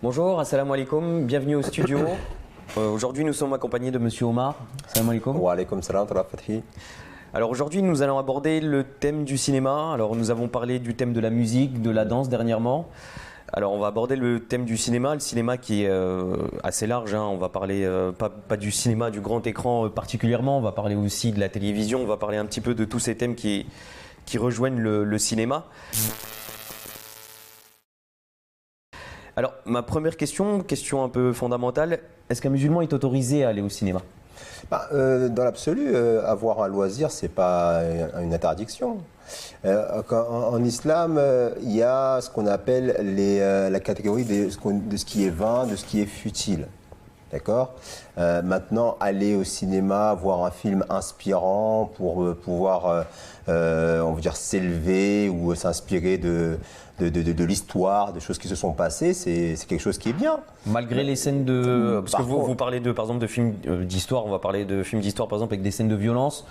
Bonjour, assalamu alaikum, bienvenue au studio. Aujourd'hui, nous sommes accompagnés de Monsieur Omar. Assalamu alaikum. Wa alaikum salam wa rahmatullahi. Alors aujourd'hui, nous allons aborder le thème du cinéma. Alors nous avons parlé du thème de la musique, de la danse dernièrement. Alors on va aborder le thème du cinéma qui est assez large. On va parler pas du cinéma, du grand écran particulièrement. On va parler aussi de la télévision. On va parler un petit peu de tous ces thèmes qui rejoignent le cinéma. Alors, ma première question un peu fondamentale, est-ce qu'un musulman est autorisé à aller au cinéma ? Dans l'absolu, avoir un loisir, ce n'est pas une interdiction. En islam, il y a ce qu'on appelle la catégorie de ce qui est vain, de ce qui est futile. D'accord ? Maintenant, aller au cinéma, voir un film inspirant pour pouvoir, on va dire, s'élever ou s'inspirer de l'histoire, de choses qui se sont passées, c'est quelque chose qui est bien. Malgré les scènes de... Parce que vous parlez par exemple de films d'histoire, on va parler de films d'histoire par exemple avec des scènes de violence.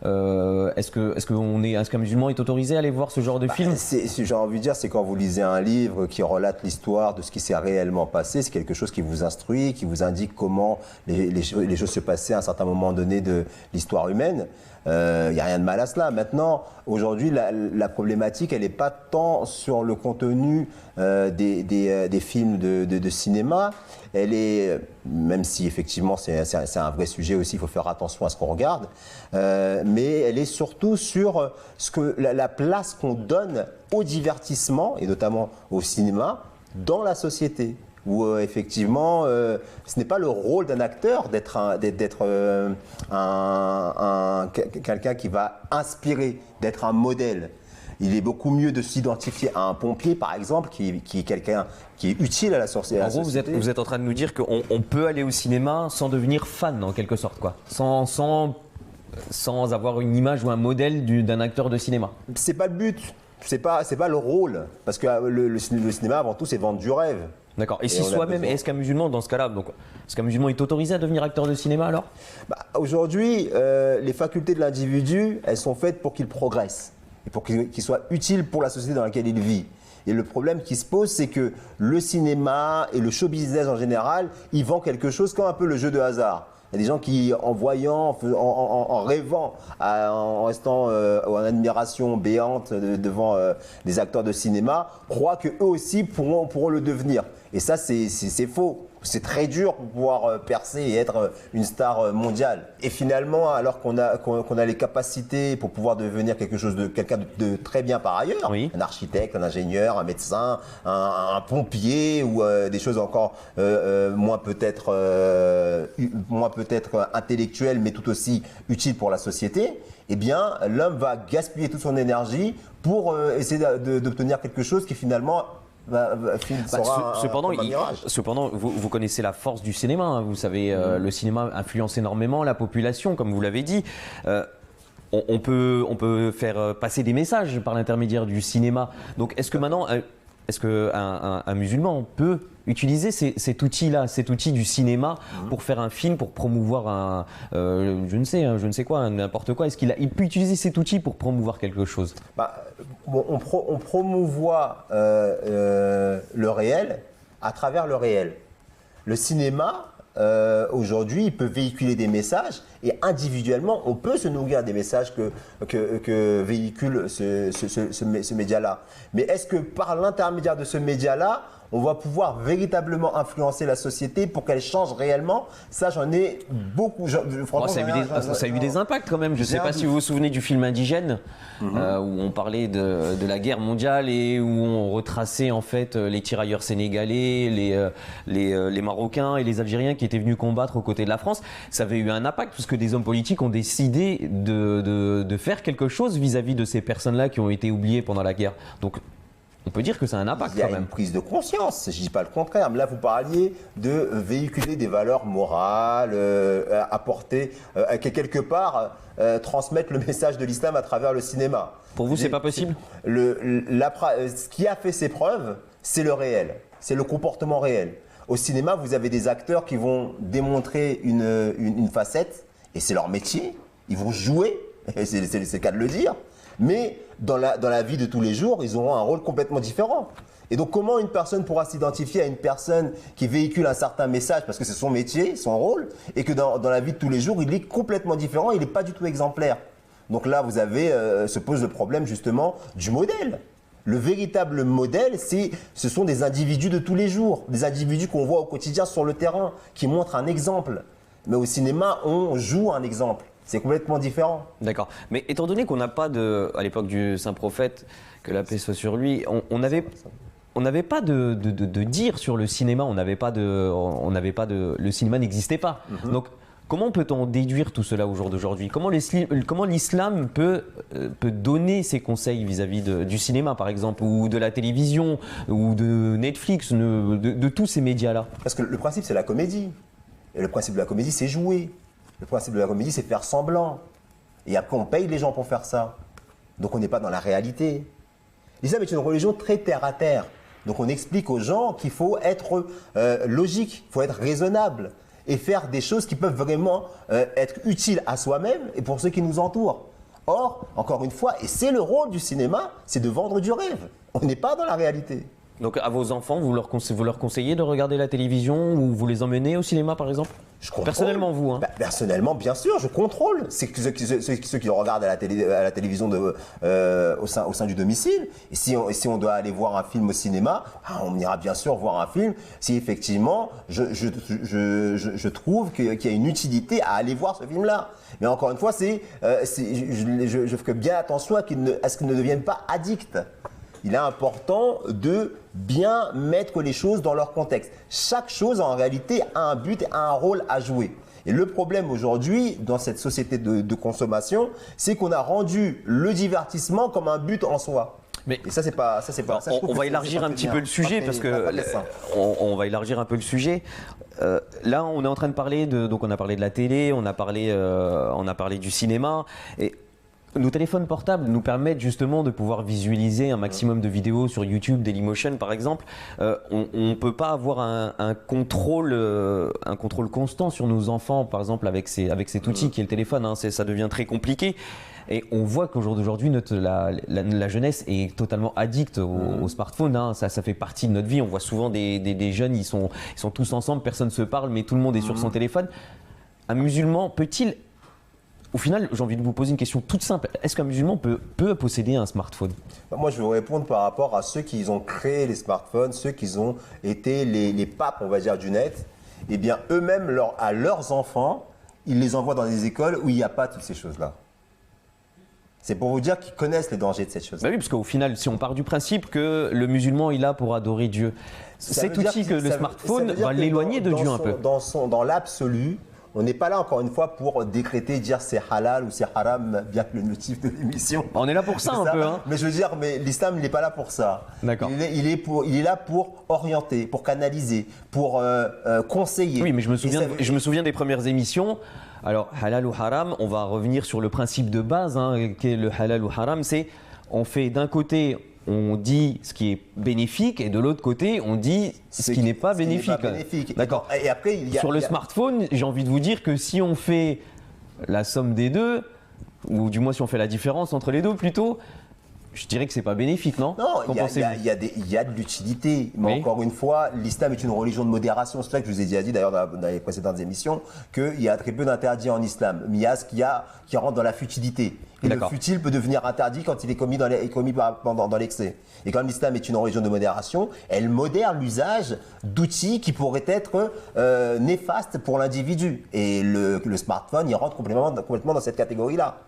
Est-ce qu'un musulman est autorisé à aller voir ce genre de film ? J'ai envie de dire, c'est quand vous lisez un livre qui relate l'histoire de ce qui s'est réellement passé, c'est quelque chose qui vous instruit, qui vous indique comment les choses se passaient à un certain moment donné de l'histoire humaine. Il n'y a rien de mal à cela. Maintenant, aujourd'hui, la problématique, elle n'est pas tant sur le contenu des films de cinéma. Elle est, même si effectivement c'est un vrai sujet aussi, il faut faire attention à ce qu'on regarde, mais elle est surtout sur la place qu'on donne au divertissement, et notamment au cinéma, dans la société. Où effectivement, ce n'est pas le rôle d'un acteur d'être quelqu'un qui va inspirer, d'être un modèle. Il est beaucoup mieux de s'identifier à un pompier, par exemple, qui est quelqu'un qui est utile à la société. En gros, vous êtes en train de nous dire qu'on peut aller au cinéma sans devenir fan, en quelque sorte, quoi. Sans avoir une image ou un modèle d'un acteur de cinéma. C'est pas le but, c'est pas le rôle, parce que le cinéma, avant tout, c'est vendre du rêve. D'accord. Et si soi-même, est-ce qu'un musulman, dans ce cas-là, est-ce qu'un musulman est autorisé à devenir acteur de cinéma alors ? Aujourd'hui, les facultés de l'individu, elles sont faites pour qu'il progresse et pour qu'il soit utile pour la société dans laquelle il vit. Et le problème qui se pose, c'est que le cinéma et le show business en général, ils vendent quelque chose comme un peu le jeu de hasard. Il y a des gens qui, en voyant, en rêvant, en restant en admiration béante devant des acteurs de cinéma, croient qu'eux aussi pourront le devenir. Et ça, c'est faux. C'est très dur pour pouvoir percer et être une star mondiale. Et finalement, alors qu'on a les capacités pour pouvoir devenir quelqu'un de très bien par ailleurs, oui. Un architecte, un ingénieur, un médecin, un pompier ou des choses encore moins peut-être intellectuelles, mais tout aussi utiles pour la société, eh bien, l'homme va gaspiller toute son énergie pour essayer d'obtenir quelque chose qui finalement Cependant, vous connaissez la force du cinéma. Vous savez, le cinéma influence énormément la population, comme vous l'avez dit. On peut faire passer des messages par l'intermédiaire du cinéma. Donc, est-ce qu'un musulman peut utiliser cet outil-là, cet outil du cinéma pour faire un film, pour promouvoir je ne sais quoi, n'importe quoi. Est-ce qu'il peut utiliser cet outil pour promouvoir quelque chose ? On promouvoit le réel à travers le réel. Le cinéma, aujourd'hui, il peut véhiculer des messages et individuellement, on peut se nourrir des messages que véhicule ce média-là. Mais est-ce que par l'intermédiaire de ce média-là, on va pouvoir véritablement influencer la société pour qu'elle change réellement? Ça, j'en ai beaucoup. Ça a eu des impacts quand même. Je ne sais pas si vous vous souvenez du film Indigène, où on parlait de la guerre mondiale et où on retraçait en fait les tirailleurs sénégalais, les Marocains et les Algériens qui étaient venus combattre aux côtés de la France. Ça avait eu un impact puisque des hommes politiques ont décidé de faire quelque chose vis-à-vis de ces personnes-là qui ont été oubliées pendant la guerre. Donc, on peut dire que ça a un impact quand même. Il y a une prise de conscience, je ne dis pas le contraire. Mais là, vous parliez de véhiculer des valeurs morales, apporter, quelque part, transmettre le message de l'islam à travers le cinéma. Pour vous, c'est pas possible ? Ce qui a fait ses preuves, c'est le réel, c'est le comportement réel. Au cinéma, vous avez des acteurs qui vont démontrer une facette, et c'est leur métier. Ils vont jouer, c'est le cas de le dire. Mais dans la vie de tous les jours, ils auront un rôle complètement différent. Et donc, comment une personne pourra s'identifier à une personne qui véhicule un certain message, parce que c'est son métier, son rôle, et que dans la vie de tous les jours, il est complètement différent, il n'est pas du tout exemplaire. Donc là, se pose le problème justement du modèle. Le véritable modèle, ce sont des individus de tous les jours, des individus qu'on voit au quotidien sur le terrain, qui montrent un exemple. Mais au cinéma, on joue un exemple. C'est complètement différent. D'accord. Mais étant donné qu'on n'a pas à l'époque du Saint Prophète, que la paix soit sur lui, on n'avait pas de dire sur le cinéma, le cinéma n'existait pas. Donc, comment peut-on déduire tout cela au jour d'aujourd'hui? Comment l'islam peut donner ses conseils vis-à-vis du cinéma, par exemple, ou de la télévision, ou de Netflix, de tous ces médias-là? Parce que le principe, c'est la comédie. Et le principe de la comédie, c'est jouer. Le principe de la comédie, c'est faire semblant. Et après, on paye les gens pour faire ça. Donc, on n'est pas dans la réalité. L'islam est une religion très terre-à-terre. Donc, on explique aux gens qu'il faut être logique, il faut être raisonnable et faire des choses qui peuvent vraiment être utiles à soi-même et pour ceux qui nous entourent. Or, encore une fois, et c'est le rôle du cinéma, c'est de vendre du rêve. On n'est pas dans la réalité. Donc à vos enfants, vous leur conseillez de regarder la télévision ou vous les emmenez au cinéma par exemple? Je contrôle. Personnellement, vous hein. Personnellement, bien sûr, je contrôle. C'est ceux qui regardent à la télévision au sein du domicile. Et si on doit aller voir un film au cinéma, on ira bien sûr voir un film si effectivement je trouve qu'il y a une utilité à aller voir ce film-là. Mais encore une fois, je fais bien attention à ce qu'ils ne deviennent pas addicts. Il est important de bien mettre les choses dans leur contexte. Chaque chose, en réalité, a un but et a un rôle à jouer. Et le problème aujourd'hui, dans cette société de consommation, c'est qu'on a rendu le divertissement comme un but en soi. Mais et ça, c'est pas. On va élargir un petit peu le sujet parce que on va élargir un peu le sujet. Là, on est en train de parler donc on a parlé de la télé, on a parlé du cinéma et nos téléphones portables nous permettent justement de pouvoir visualiser un maximum de vidéos sur YouTube, Dailymotion par exemple. On ne peut pas avoir un contrôle constant sur nos enfants, par exemple avec cet outil qui est le téléphone. Hein, ça devient très compliqué. Et on voit qu'au jour d'aujourd'hui, la jeunesse est totalement addicte au smartphone. Hein. Ça fait partie de notre vie. On voit souvent des jeunes, ils sont tous ensemble, personne ne se parle, mais tout le monde est sur son téléphone. Un musulman peut-il... Au final, j'ai envie de vous poser une question toute simple. Est-ce qu'un musulman peut posséder un smartphone? Moi, je vais vous répondre par rapport à ceux qui ont créé les smartphones, ceux qui ont été les papes, on va dire, du net. Eh bien, eux-mêmes, à leurs enfants, ils les envoient dans des écoles où il n'y a pas toutes ces choses-là. C'est pour vous dire qu'ils connaissent les dangers de cette chose. Bah oui, parce qu'au final, si on part du principe que le musulman est là pour adorer Dieu, cet outil que le smartphone va l'éloigner de Dieu un peu. Dans l'absolu, on n'est pas là, encore une fois, pour décréter, dire c'est halal ou c'est haram, bien que le motif de l'émission. On est là pour ça un peu. Hein. Mais je veux dire, l'islam, il n'est pas là pour ça. D'accord. Il est là pour orienter, pour canaliser, pour conseiller. Oui, mais je me souviens des premières émissions. Alors, halal ou haram, on va revenir sur le principe de base, qui est le halal ou haram. C'est, on fait d'un côté... on dit ce qui est bénéfique et de l'autre côté, on dit ce qui n'est pas bénéfique. D'accord. Et après, sur le smartphone, j'ai envie de vous dire que si on fait la somme des deux, ou du moins si on fait la différence entre les deux plutôt, je dirais que c'est pas bénéfique, non? Non, il y a de l'utilité. Mais encore une fois, l'islam est une religion de modération. C'est ça que je vous ai déjà dit d'ailleurs dans les précédentes émissions, qu'il y a très peu d'interdits en islam. Mais il y a ce qui rentre dans la futilité. Et le futile peut devenir interdit quand il est commis dans l'excès. Et comme l'islam est une religion de modération, elle modère l'usage d'outils qui pourraient être néfastes pour l'individu. Et le smartphone, il rentre complètement dans cette catégorie-là.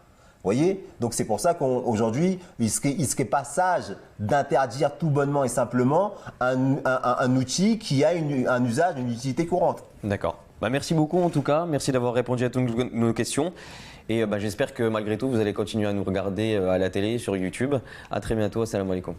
Vous voyez? Donc c'est pour ça qu'aujourd'hui, il serait pas sage d'interdire tout bonnement et simplement un outil qui a un usage, une utilité courante. D'accord. Merci beaucoup en tout cas. Merci d'avoir répondu à toutes nos questions. Et j'espère que malgré tout, vous allez continuer à nous regarder à la télé, sur YouTube. À très bientôt. Assalamu alaikum.